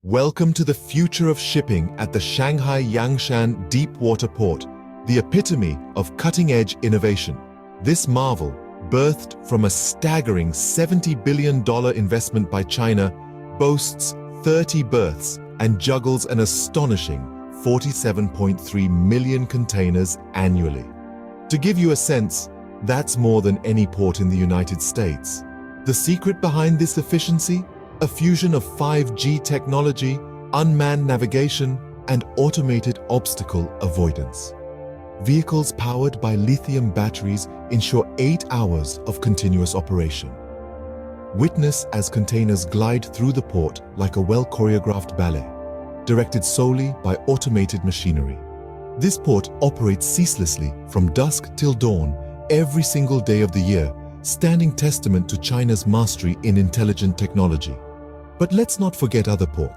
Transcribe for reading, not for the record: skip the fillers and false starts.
Welcome to the future of shipping at the Shanghai Yangshan Deepwater Port, the epitome of cutting-edge innovation. This marvel, birthed from a staggering $70 billion investment by China, boasts 30 berths and juggles an astonishing 47.3 million containers annually. To give you a sense, that's more than any port in the United States. The secret behind this efficiency? A fusion of 5G technology, unmanned navigation, and automated obstacle avoidance. Vehicles powered by lithium batteries ensure 8 hours of continuous operation. Witness as containers glide through the port like a well-choreographed ballet, directed solely by automated machinery. This port operates ceaselessly from dusk till dawn, every single day of the year, standing testament to China's mastery in intelligent technology. But let's not forget other ports.